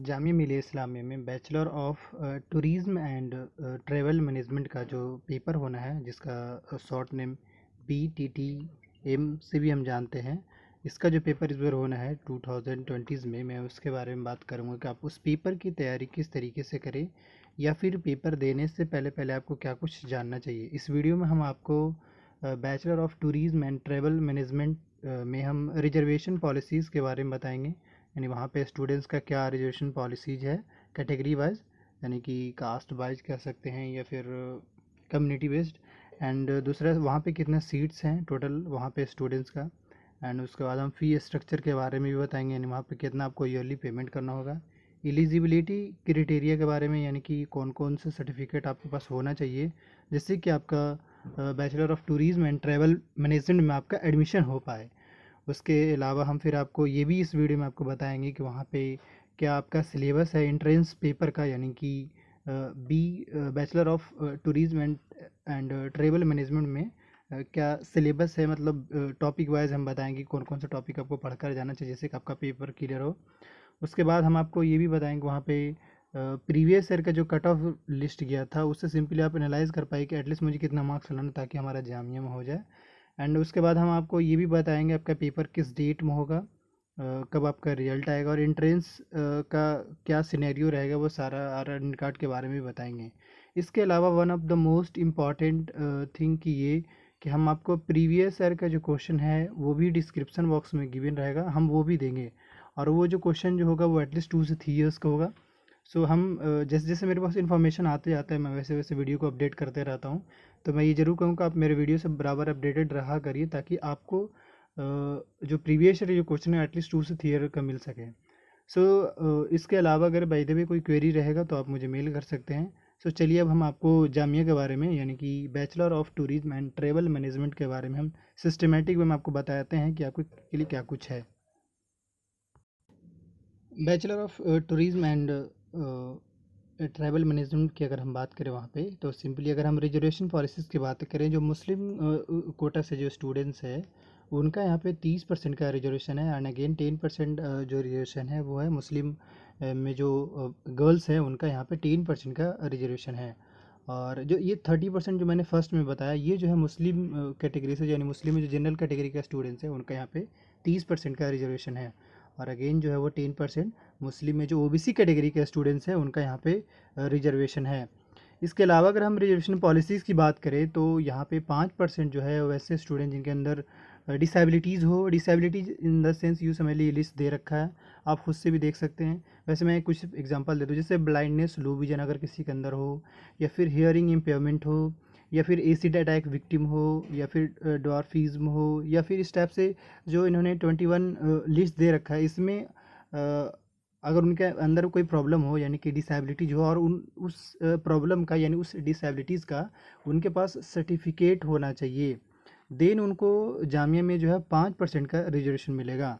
जामिया मिलिया इस्लामिया में bachelor of tourism and travel management का जो पेपर होना है, जिसका शॉर्ट नेम BTTM से भी हम जानते हैं। इसका जो पेपर इस बार होना है 2020 में, मैं उसके बारे में बात करूँगा कि आप उस पेपर की तैयारी किस तरीके से करें, या फिर पेपर देने से पहले पहले आपको क्या कुछ जानना चाहिए। इस वीडियो में हम आपको bachelor of tourism and travel management में हम रिजर्वेशन पॉलिसीज़ के बारे में बताएंगे। यानी वहाँ पे स्टूडेंट्स का क्या रिजर्वेशन पॉलिसीज है कैटेगरी वाइज, यानी कि कास्ट वाइज कह सकते हैं या फिर कम्युनिटी बेस्ड। एंड दूसरा, वहाँ पे कितने सीट्स हैं टोटल वहाँ पे स्टूडेंट्स का। एंड उसके बाद हम फ़ी स्ट्रक्चर के बारे में भी बताएंगे, यानी वहाँ पे कितना आपको ईयरली पेमेंट करना होगा। एलिजिबिलिटी क्राइटेरिया के बारे में, यानी कि कौन कौन से सर्टिफिकेट आपके पास होना चाहिए जिससे कि आपका bachelor of tourism and travel management में आपका एडमिशन हो पाए। उसके अलावा हम फिर आपको ये भी इस वीडियो में आपको बताएंगे कि वहाँ पे क्या आपका सिलेबस है एंट्रेंस पेपर का, यानी कि bachelor of tourism and travel management में क्या सिलेबस है। मतलब टॉपिक वाइज हम बताएंगे कौन कौन सा टॉपिक आपको पढ़कर जाना चाहिए जिससे कि आपका पेपर क्लियर हो। उसके बाद हम आपको ये भी बताएंगे वहाँ पे प्रीवियस ईयर का जो कट ऑफ लिस्ट गया था, उससे सिंपली आप एनालाइज कर पाए कि एटलीस्ट मुझे कितना मार्क्स लाना ताकि हमारा जामिया में हो जाए। एंड उसके बाद हम आपको ये भी बताएंगे आपका पेपर किस डेट में होगा, कब आपका रिजल्ट आएगा, और एंट्रेंस का क्या सिनेरियो रहेगा, वो सारा एडमिट कार्ड के बारे में भी बताएंगे। इसके अलावा one of the most important thing कि ये कि हम आपको प्रीवियस ईयर का जो क्वेश्चन है वो भी डिस्क्रिप्शन बॉक्स में गिवन रहेगा, हम वो भी देंगे। और वो जो क्वेश्चन जो होगा वो एटलीस्ट 2 से 3 ईयर्स का होगा। सो हम जैसे जैसे मेरे पास इन्फॉर्मेशन आते जाता है, मैं वैसे वैसे वीडियो को अपडेट करते रहता हूँ। तो मैं ये ज़रूर कहूँगा आप मेरे वीडियो से बराबर अपडेटेड रहा करिए, ताकि आपको जो प्रीवियस ईयर जो क्वेश्चन है एटलीस्ट 2 से 3 ईयर का मिल सके। इसके अलावा अगर बाय द वे कोई क्वेरी रहेगा तो आप मुझे मेल कर सकते हैं। चलिए अब हम आपको जामिया के बारे में, यानी कि bachelor of tourism and travel management के बारे में हम सिस्टमेटिक वे में आपको बताते हैं कि आपके के लिए क्या कुछ है। Bachelor of tourism and travel management की अगर हम बात करें वहाँ पे, तो सिंपली अगर हम रिजर्वेशन पॉलिसीज़ की बात करें, जो मुस्लिम कोटा से जो स्टूडेंट्स है उनका यहाँ पे 30% का रिजर्वेशन है। एंड अगेन 10% जो रिजर्वेशन है वो है मुस्लिम में जो गर्ल्स हैं उनका यहाँ पे 10% का रिजर्वेशन है। और जो ये 30% जो मैंने फर्स्ट में बताया, ये जो है मुस्लिम कैटेगरी से, यानी मुस्लिम में जो जनरल कैटेगरी का स्टूडेंट्स है उनका यहाँ पे 30% का रिजर्वेशन है। और अगेन जो है वो 10% मुस्लिम में जो ओबीसी कैटेगरी के स्टूडेंट्स हैं उनका यहाँ पे रिजर्वेशन है। इसके अलावा अगर हम रिजर्वेशन पॉलिसीज़ की बात करें तो यहाँ पे 5% जो है वैसे स्टूडेंट जिनके अंदर डिसेबिलिटीज़ हो। Disabilities in the sense you समझ लीजिए, लिस्ट दे रखा है, आप खुद से भी देख सकते हैं। वैसे मैं कुछ एग्जांपल दे दूँ, जैसे ब्लाइंडनेस, लो विजन अगर किसी के अंदर हो, या फिर हियरिंग इम्पेयरमेंट हो, या फिर एसिड अटैक विक्टिम हो, या फिर डॉर्फिज्म हो, या फिर इस टाइप से जो इन्होंने 21 लिस्ट दे रखा है, इसमें अगर उनके अंदर कोई प्रॉब्लम हो, यानी कि डिसेबिलिटीज हो, और उन उस प्रॉब्लम का यानी उस डिसेबिलिटीज़ का उनके पास सर्टिफिकेट होना चाहिए, देन उनको जामिया में जो है 5% का रिजर्वेशन मिलेगा।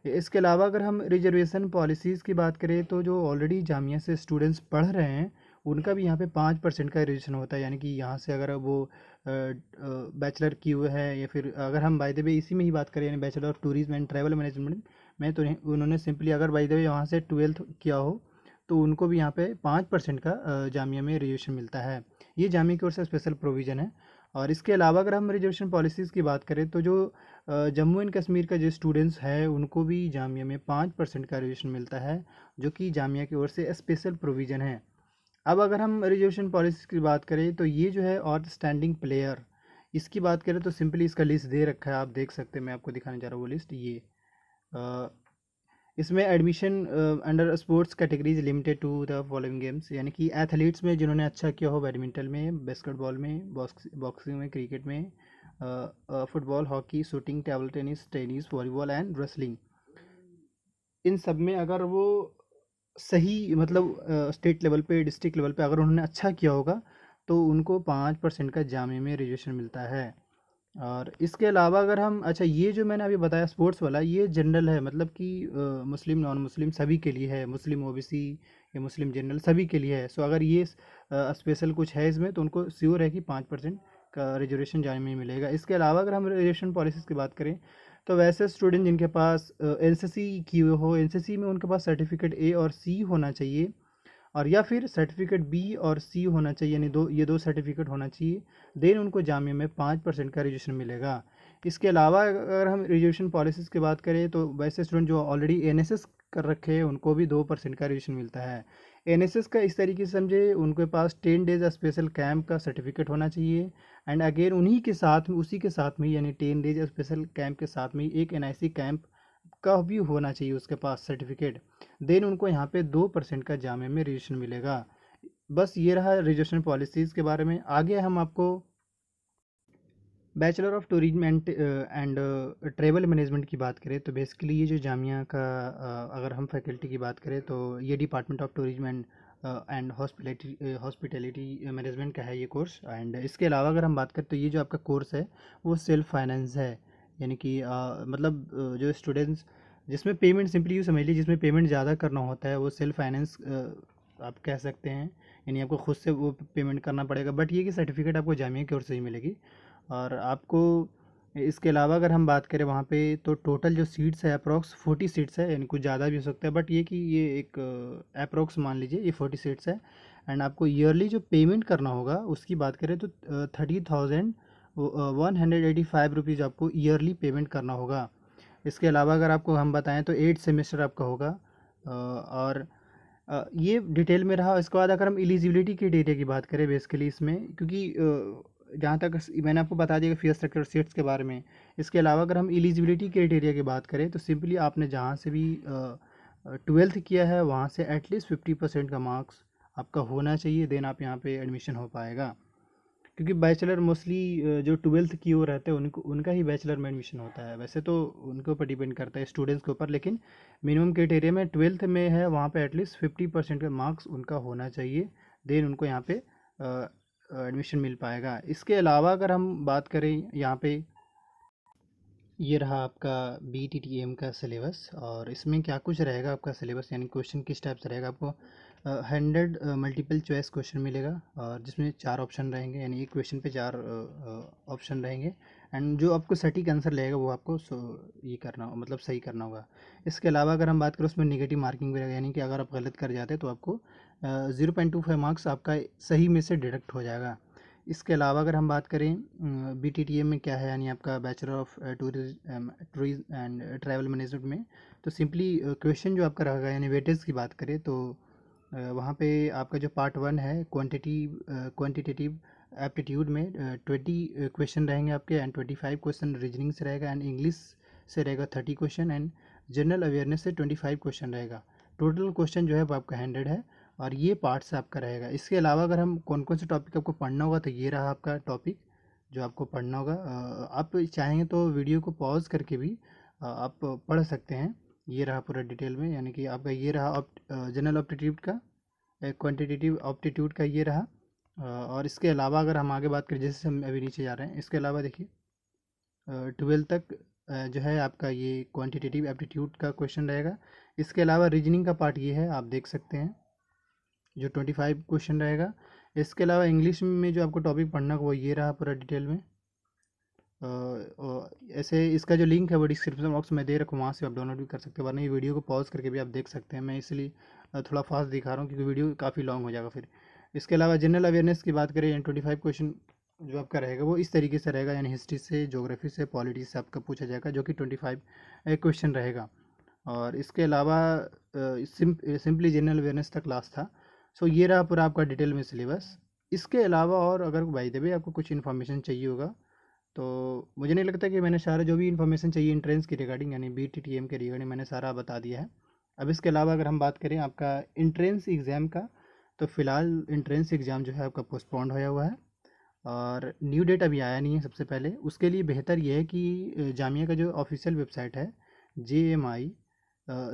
इसके अलावा अगर हम रिजर्वेशन पॉलिसीज़ की बात करें तो जो ऑलरेडी जामिया से स्टूडेंट्स पढ़ रहे हैं उनका भी यहाँ पे 5% का रिजर्वेशन होता है। यानी कि यहाँ से अगर वो बैचलर किए हुए हैं, या फिर अगर हम बाय द वे इसी में ही बात करें, यानी bachelor of tourism and travel management में, तो उन्होंने सिंपली अगर बाय द वे यहाँ से 12th किया हो तो उनको भी यहाँ पे 5% का जामिया में रिजर्वेशन मिलता है। ये जामिया की ओर से स्पेशल प्रोविज़न है। और इसके अलावा अगर हम रिजर्वेशन पॉलिसीज़ की बात करें तो जो जम्मू एंड कश्मीर का जो स्टूडेंट्स है उनको भी जामिया में 5% का रिजर्वेशन मिलता है, जो कि जामिया की ओर से स्पेशल प्रोविज़न है। अब अगर हम रिजर्वेशन पॉलिसी की बात करें तो ये जो है आउटस्टैंडिंग प्लेयर, इसकी बात करें तो सिंपली इसका लिस्ट दे रखा है, आप देख सकते हैं। मैं आपको दिखाने जा रहा हूँ वो लिस्ट। ये अ, इसमें admission under sports categories limited to the following games, यानी कि एथलीट्स में जिन्होंने अच्छा किया हो बैडमिंटन में, बास्केटबॉल में, बॉक्सिंग में, क्रिकेट में, football, hockey, shooting, table tennis, volleyball and wrestling, इन सब में अगर वो सही मतलब स्टेट लेवल पे, डिस्ट्रिक्ट लेवल पे अगर उन्होंने अच्छा किया होगा तो उनको 5% का जामिया में रिजर्वेशन मिलता है। और इसके अलावा अगर हम, अच्छा ये जो मैंने अभी बताया स्पोर्ट्स वाला, ये जनरल है, मतलब कि मुस्लिम नॉन मुस्लिम सभी के लिए है, मुस्लिम ओबीसी या मुस्लिम जनरल सभी के लिए है। अगर ये स्पेशल कुछ है इसमें तो उनको श्योर है कि 5% का रिजर्वेशन जाने में मिलेगा। इसके अलावा अगर हम रिजर्वेशन पॉलिसीज़ की बात करें तो वैसे स्टूडेंट जिनके पास एनसीसी की हो, एनसीसी में उनके पास सर्टिफिकेट ए और सी होना चाहिए, और या फिर सर्टिफिकेट बी और सी होना चाहिए, यानी ये दो सर्टिफिकेट होना चाहिए। देन उनको जामिया में 5% का रिजर्वेशन मिलेगा। इसके अलावा अगर हम रिजर्वेशन पॉलिसीज़ की बात करें तो वैसे स्टूडेंट जो ऑलरेडी एनएसएस कर रखे हैं उनको भी 2% का रिजर्वेशन मिलता है। एनएसएस का इस तरीके से समझे, उनके पास 10 डेज स्पेशल कैंप का सर्टिफिकेट होना चाहिए। एंड अगेन उन्हीं के साथ में, उसी के साथ में, यानी 10 डेज स्पेशल कैंप के साथ में एक एनआईसी कैंप का भी होना चाहिए उसके पास सर्टिफिकेट। देन उनको यहाँ पे 2% का जामे में रजिस्ट्रेशन मिलेगा। बस ये रहा रजिस्ट्रेशन पॉलिसीज़ के बारे में। आगे हम आपको bachelor of tourism and travel management की बात करें तो बेसिकली ये जो जामिया का अगर हम फैकल्टी की बात करें तो ये department of tourism and hospitality management का है ये कोर्स। एंड इसके अलावा अगर हम बात करें तो ये जो आपका कोर्स है वो सेल्फ फाइनेंस है, यानी कि मतलब जो स्टूडेंट्स जिसमें पेमेंट, सिंपली यूँ समझ लीजिए, जिसमें पेमेंट ज़्यादा करना होता है वो सेल्फ फाइनेंस आप कह सकते हैं, यानी आपको खुद से वो पेमेंट करना पड़ेगा। बट ये कि सर्टिफिकेट आपको जामिया की ओर से ही मिलेगी। और आपको इसके अलावा अगर हम बात करें वहाँ पे तो टोटल जो सीट्स है अप्रॉक्स 40 सीट्स है, यानी कुछ ज़्यादा भी हो सकता है, बट ये कि ये एक अप्रॉक्स मान लीजिए ये 40 सीट्स है। एंड आपको ईयरली जो पेमेंट करना होगा उसकी बात करें तो 30,185 रुपीज़ आपको ईयरली पेमेंट करना होगा। इसके अलावा अगर आपको हम बताएं तो 8 सेमेस्टर आपका होगा। और ये डिटेल में रहा। इसके बाद अगर हम एलिजिबिलिटी क्राइटेरिया की बात करें बेसिकली इसमें, क्योंकि जहाँ तक मैंने आपको बता दिया फीस स्ट्रक्चर सीट्स के बारे में। इसके अलावा अगर हम एलिजिबिलिटी क्राइटेरिया की बात करें तो सिंपली आपने जहाँ से भी 12th किया है वहाँ से एटलीस्ट 50% का मार्क्स आपका होना चाहिए, देन आप यहाँ पे एडमिशन हो पाएगा। क्योंकि बैचलर मोस्टली जो 12th की ओर रहते हैं उनका ही बैचलर में एडमिशन होता है। वैसे तो उनके ऊपर डिपेंड करता है स्टूडेंट्स के ऊपर, लेकिन मिनिमम क्राइटेरिया में 12th में है वहाँ पे एटलीस्ट 50% का मार्क्स उनका होना चाहिए, देन उनको यहाँ पे एडमिशन मिल पाएगा। इसके अलावा अगर हम बात करें यहाँ पे, ये रहा आपका BTTM का सिलेबस। और इसमें क्या कुछ रहेगा आपका सिलेबस, यानी क्वेश्चन किस टाइप से रहेगा। आपको 100 मल्टीपल चॉइस क्वेश्चन मिलेगा, और जिसमें 4 ऑप्शन रहेंगे, यानी एक क्वेश्चन पे 4 ऑप्शन रहेंगे। एंड जो आपको सटीक आंसर रहेगा वो आपको ये करना, मतलब सही करना होगा। इसके अलावा अगर हम बात करें उसमें नेगेटिव मार्किंग भी रहेगा, यानी कि अगर आप गलत कर जाते हैं तो आपको 0.25 मार्क्स आपका सही में से डिडक्ट हो जाएगा। इसके अलावा अगर हम बात करें BTTM में क्या है, यानी आपका bachelor of tourism and travel management में, तो सिंपली क्वेश्चन जो आपका रहेगा, यानी वेटेज की बात करें तो वहाँ पे आपका जो पार्ट 1 है क्वांटिटेटिव एप्टीट्यूड में 20 क्वेश्चन रहेंगे आपके, एंड 25 क्वेश्चन रीजनिंग से रहेगा, एंड इंग्लिश से रहेगा 30 क्वेश्चन, एंड जनरल अवेयरनेस से 25 क्वेश्चन रहेगा। टोटल क्वेश्चन जो है वो आपका 100 है, और ये पार्ट्स आपका रहेगा। इसके अलावा अगर हम कौन कौन से टॉपिक आपको पढ़ना होगा तो ये रहा आपका टॉपिक जो आपको पढ़ना होगा। आप चाहेंगे तो वीडियो को पॉज करके भी आप पढ़ सकते हैं। ये रहा पूरा डिटेल में, यानी कि आपका ये रहा जनरल एप्टीट्यूड का, क्वांटिटेटिव एप्टीट्यूड का ये रहा। और इसके अलावा अगर हम आगे बात करें, जैसे हम अभी नीचे जा रहे हैं, इसके अलावा देखिए 12 तक जो है आपका ये क्वांटिटेटिव एप्टीट्यूड का क्वेश्चन रहेगा। इसके अलावा रीजनिंग का पार्ट ये है, आप देख सकते हैं, जो 25 क्वेश्चन रहेगा। इसके अलावा इंग्लिश में जो आपको टॉपिक पढ़ना वो ये रहा पूरा डिटेल में। ऐसे इसका जो लिंक है वो डिस्क्रिप्शन बॉक्स में दे रखूँ, वहाँ से आप डाउनलोड भी कर सकते हैं, वरना ये वीडियो को पॉज करके भी आप देख सकते हैं। मैं इसलिए थोड़ा फास्ट दिखा रहा हूँ क्योंकि वीडियो काफ़ी लॉन्ग हो जाएगा फिर। इसके अलावा जनरल अवेयरनेस की बात करें, 25 क्वेश्चन जो आपका रहेगा वो इस तरीके से रहेगा, यानी हिस्ट्री से, ज्योग्राफी से, पॉलिटी से आपका पूछा जाएगा, जो कि 25 क्वेश्चन रहेगा। और इसके अलावा सिंपली जनरल अवेयरनेस तक क्लास था। सो ये रहा पूरा आपका डिटेल में सिलेबस। इसके अलावा और अगर बाय द वे आपको कुछ इन्फॉर्मेशन चाहिए होगा तो मुझे नहीं लगता कि मैंने सारा जो भी इन्फॉर्मेशन चाहिए इंट्रेंस की रिगार्डिंग, यानी BTTM के रिगार्डिंग मैंने सारा बता दिया है। अब इसके अलावा अगर हम बात करें आपका इंट्रेंस एग्ज़ाम का, तो फ़िलहाल इंट्रेंस एग्ज़ाम जो है आपका पोस्टपोन्ड होया हुआ है, और न्यू डेट अभी आया नहीं है। सबसे पहले उसके लिए बेहतर ये है कि जामिया का जो ऑफिशियल वेबसाइट है JMI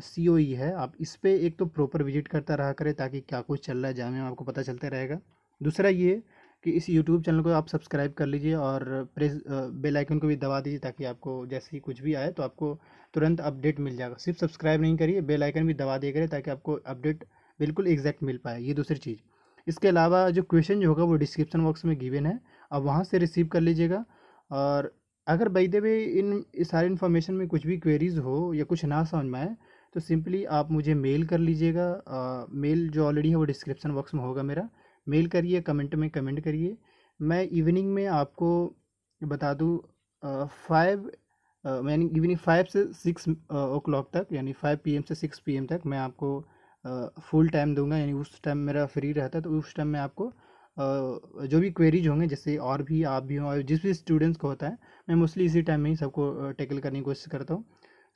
COE है, आप इस पर एक तो प्रॉपर विजिट करता रहा करें, ताकि क्या कुछ चल रहा है जामिया में आपको पता चलता रहेगा। दूसरा ये कि इस यूट्यूब चैनल को आप सब्सक्राइब कर लीजिए, और प्रेस बेल आइकन को भी दबा दीजिए, ताकि आपको जैसे ही कुछ भी आए तो आपको तुरंत अपडेट मिल जाएगा। सिर्फ सब्सक्राइब नहीं करिए, बेल आइकन भी दबा दिया करिए, ताकि आपको अपडेट बिल्कुल एग्जैक्ट मिल पाए। ये दूसरी चीज़। इसके अलावा जो क्वेश्चन जो होगा वो डिस्क्रिप्शन बॉक्स में गिवन है, आप वहाँ से रिसीव कर लीजिएगा। और अगर बाय द वे इन इस सारी इन्फॉर्मेशन में कुछ भी क्वेरीज़ हो या कुछ ना समझ में आए, तो सिंपली आप मुझे मेल कर लीजिएगा। मेल जो ऑलरेडी है वो डिस्क्रिप्शन बॉक्स में होगा मेरा। मेल करिए, कमेंट में कमेंट करिए। मैं इवनिंग में आपको बता दूँ 5 यानी इवनिंग 5 से 6 ओ क्लॉक तक, यानी 5 पीएम से 6 पीएम तक मैं आपको फुल टाइम दूंगा। यानी उस टाइम मेरा फ्री रहता है, तो उस टाइम मैं आपको जो भी क्वेरीज होंगे, जैसे और भी आप भी हों और जिस भी स्टूडेंट्स को होता है, मैं मोस्टली इसी टाइम में ही सबको टैकल करने की कोशिश करता हूँ।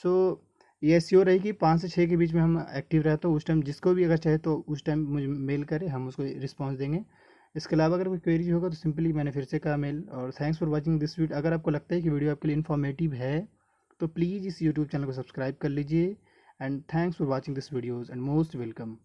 सो ये श्योर है कि 5 से 6 के बीच में हम एक्टिव रहते हो। उस टाइम जिसको भी अगर चाहे तो उस टाइम मुझे मेल करें, हम उसको रिस्पॉन्स देंगे। इसके अलावा अगर कोई क्वेरी होगा तो सिंपली मैंने फिर से कहा, मेल। और thanks for watching this video. अगर आपको लगता है कि वीडियो आपके लिए इन्फॉर्मेटिव है तो प्लीज़ इस यूट्यूब चैनल को सब्सक्राइब कर लीजिए। And thanks for watching this videos and most welcome.